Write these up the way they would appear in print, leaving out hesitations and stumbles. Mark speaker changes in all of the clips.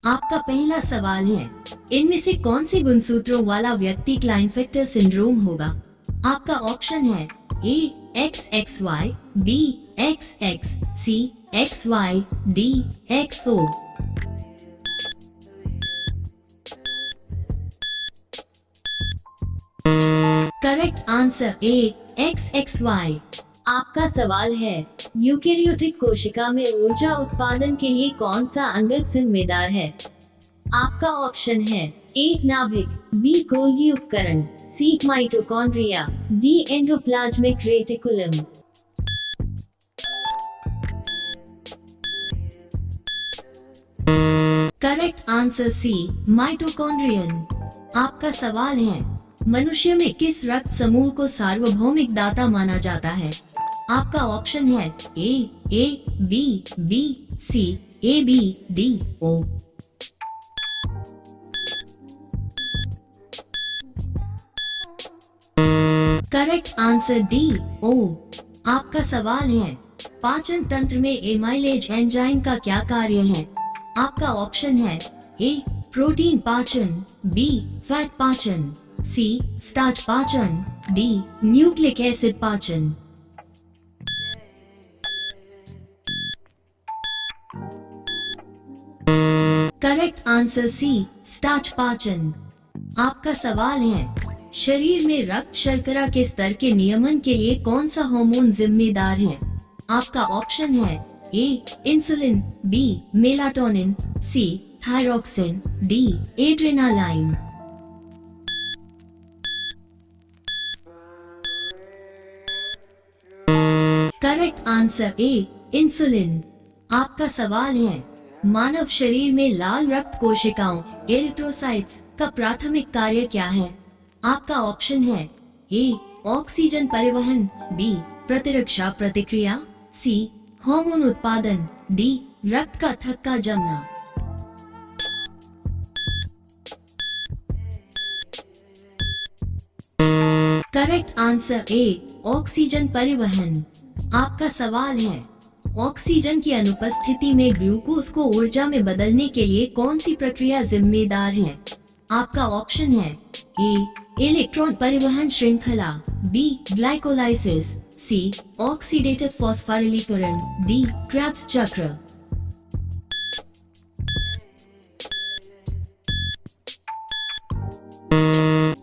Speaker 1: आपका पहला सवाल है, इनमें से कौन से गुणसूत्रों वाला व्यक्ति क्लाइनफेक्टर सिंड्रोम होगा? आपका ऑप्शन है A XXY, B XX, C XY, D XO। Correct answer A XXY। आपका सवाल है, यूकेरियोटिक कोशिका में ऊर्जा उत्पादन के लिए कौन सा अंगक जिम्मेदार है? आपका ऑप्शन है ए नाभिक, बी गोल्गी उपकरण, C mitochondria, D endoplasmic reticulum. Correct answer C mitochondrion. आपका सवाल है, मनुष्य में किस रक्त समूह को सार्वभौमिक दाता माना जाता है? आपका ऑप्शन है A B C A B D O. Correct answer D O. आपका सवाल है, पाचन तंत्र में एमाइलेज एंजाइम का क्या कार्य है? आपका ऑप्शन है ए प्रोटीन पाचन, बी फैट पाचन, सी स्टार्च पाचन, डी न्यूक्लिक एसिड पाचन। करेक्ट आंसर सी स्टार्च पाचन। आपका सवाल है, शरीर में रक्त शर्करा के स्तर के नियमन के लिए कौन सा हार्मोन जिम्मेदार है? आपका ऑप्शन है A insulin, B melatonin, C thyroxine, D adrenaline. Correct answer A insulin. आपका सवाल है, मानव शरीर में लाल रक्त कोशिकाओं एरिथ्रोसाइट्स का प्राथमिक कार्य क्या है? आपका ऑप्शन है ए ऑक्सीजन परिवहन, बी प्रतिरक्षा प्रतिक्रिया, सी हार्मोन उत्पादन, डी रक्त का थक्का जमना। करेक्ट आंसर ए ऑक्सीजन परिवहन। आपका सवाल है, ऑक्सीजन की अनुपस्थिति में ग्लूकोज को ऊर्जा में बदलने के लिए कौन सी प्रक्रिया जिम्मेदार है? आपका ऑप्शन है ए इलेक्ट्रॉन परिवहन श्रृंखला, बी ग्लाइकोलाइसिस, सी ऑक्सीडेटिव फॉस्फोरिलीकरण, डी क्रेब्स चक्र।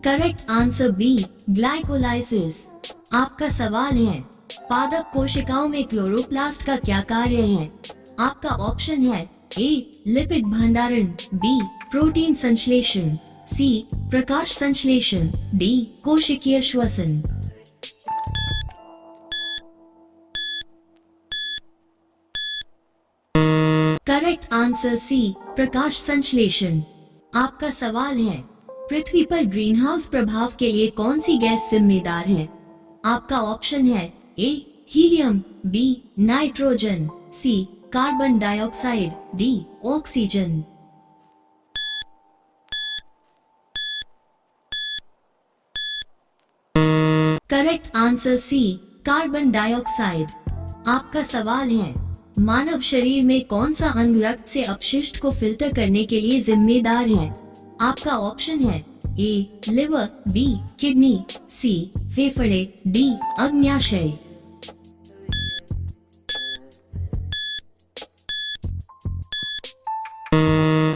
Speaker 1: Correct answer B glycolysis. आपका सवाल है, पादप कोशिकाओं में क्लोरोप्लास्ट का क्या कार्य है? आपका ऑप्शन है ए लिपिड भंडारण, बी प्रोटीन संश्लेषण, सी प्रकाश संश्लेषण, डी कोशिकीय श्वसन। करेक्ट आंसर सी प्रकाश संश्लेषण। आपका सवाल है, पृथ्वी पर ग्रीनहाउस प्रभाव के लिए कौन सी गैस जिम्मेदार है? आपका ऑप्शन है A helium, B nitrogen, C carbon dioxide, D oxygen. Correct answer C carbon dioxide. आपका सवाल है, मानव शरीर में कौन सा अंग रक्त से अपशिष्ट को फिल्टर करने के लिए जिम्मेदार है? आपका ऑप्शन है A liver, B kidney, C फेफड़े, डी अग्न्याशय।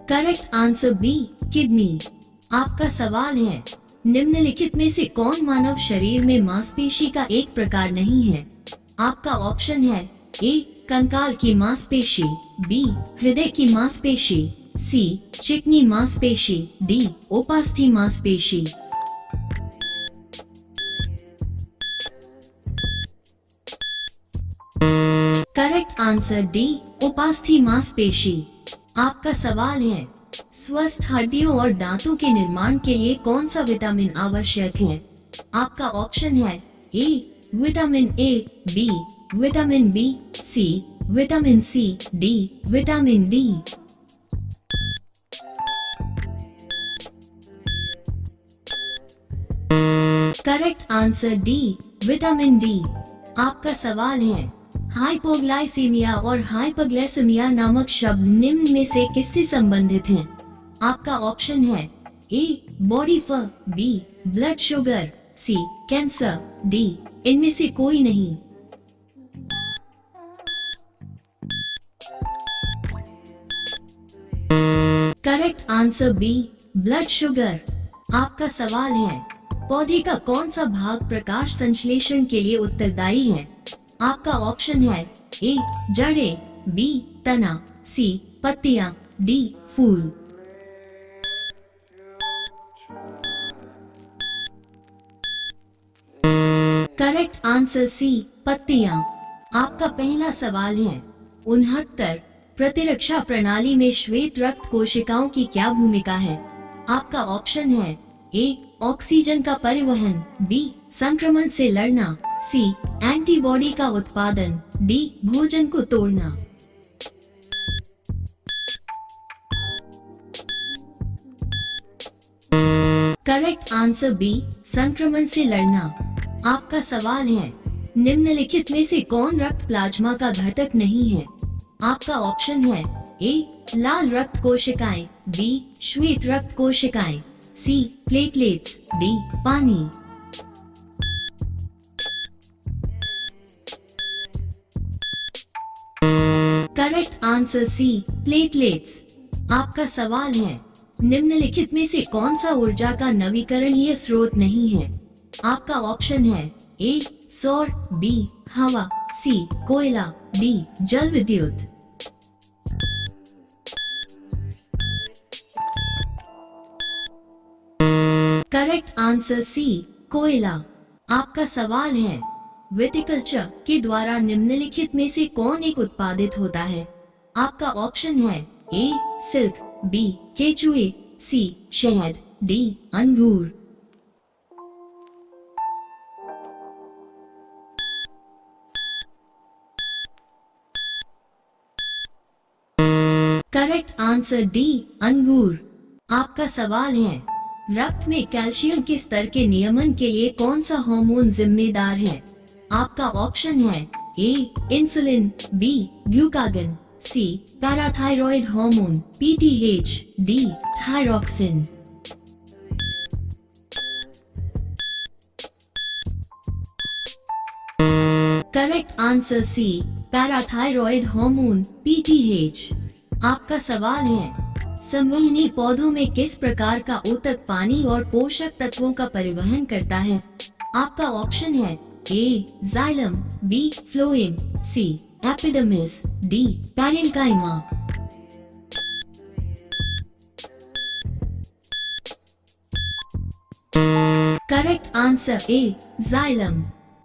Speaker 1: Correct answer B kidney. आपका सवाल है, निम्नलिखित में से कौन मानव शरीर में मांसपेशी का एक प्रकार नहीं है? आपका ऑप्शन है ए कंकाल की मांसपेशी, बी हृदय की मांसपेशी, सी चिकनी मांसपेशी, डी उपास्थि मांसपेशी। करेक्ट आंसर डी उपास्थि मांसपेशी। आपका सवाल है, स्वस्थ हड्डियों और दांतों के निर्माण के लिए कौन सा विटामिन आवश्यक है? आपका ऑप्शन है A vitamin A, B vitamin B, C vitamin C, D vitamin D. Correct answer D vitamin D. आपका सवाल है, हाइपोग्लाइसीमिया और हाइपरग्लाइसेमिया नामक शब्द निम्न में से किससे संबंधित हैं? आपका ऑप्शन है A body fur, B blood sugar, C cancer, D इनमें से कोई नहीं। Correct answer B blood sugar. आपका सवाल है पौधे का कौन सा भाग प्रकाश संश्लेषण के लिए उत्तरदायी है? आपका ऑप्शन है ए जड़ें, बी तना, सी पत्तियां, डी फूल। करेक्ट आंसर सी पत्तियां। आपका पहला सवाल है 69 प्रतिरक्षा प्रणाली में श्वेत रक्त कोशिकाओं की क्या भूमिका है? आपका ऑप्शन है ए ऑक्सीजन का परिवहन, बी संक्रमण से लड़ना, सी एंटीबॉडी का उत्पादन, डी भोजन को तोड़ना। करेक्ट आंसर बी संक्रमण से लड़ना। आपका सवाल है निम्नलिखित में से कौन रक्त प्लाज्मा का घटक नहीं है? आपका ऑप्शन है ए लाल रक्त कोशिकाएं, बी श्वेत रक्त कोशिकाएं, सी प्लेटलेट्स, डी पानी। Correct answer C platelets. आपका सवाल है निम्नलिखित में से कौन सा ऊर्जा का नवीकरणीय स्रोत नहीं है? आपका ऑप्शन है ए सौर, बी हवा, सी कोयला, डी जल विद्युत। करेक्ट आंसर सी कोयला। आपका सवाल है विटिकल्चर के द्वारा निम्नलिखित में से कौन एक उत्पादित होता है? आपका ऑप्शन है ए सिल्क, बी केचुए, सी शहद, डी अंगूर। करेक्ट आंसर डी अंगूर। आपका सवाल है रक्त में कैल्शियम के स्तर के नियमन के लिए कौन सा हार्मोन जिम्मेदार है? आपका ऑप्शन है A insulin, B glucagon, C parathyroid hormone PTH, D thyroxine. Correct answer C parathyroid hormone PTH. आपका सवाल है संवहनी पौधों में किस प्रकार का ऊतक पानी और पोषक तत्वों का परिवहन करता है? आपका ऑप्शन है A xylem, B phloem, C epidermis, D parenchyma. Correct answer A xylem.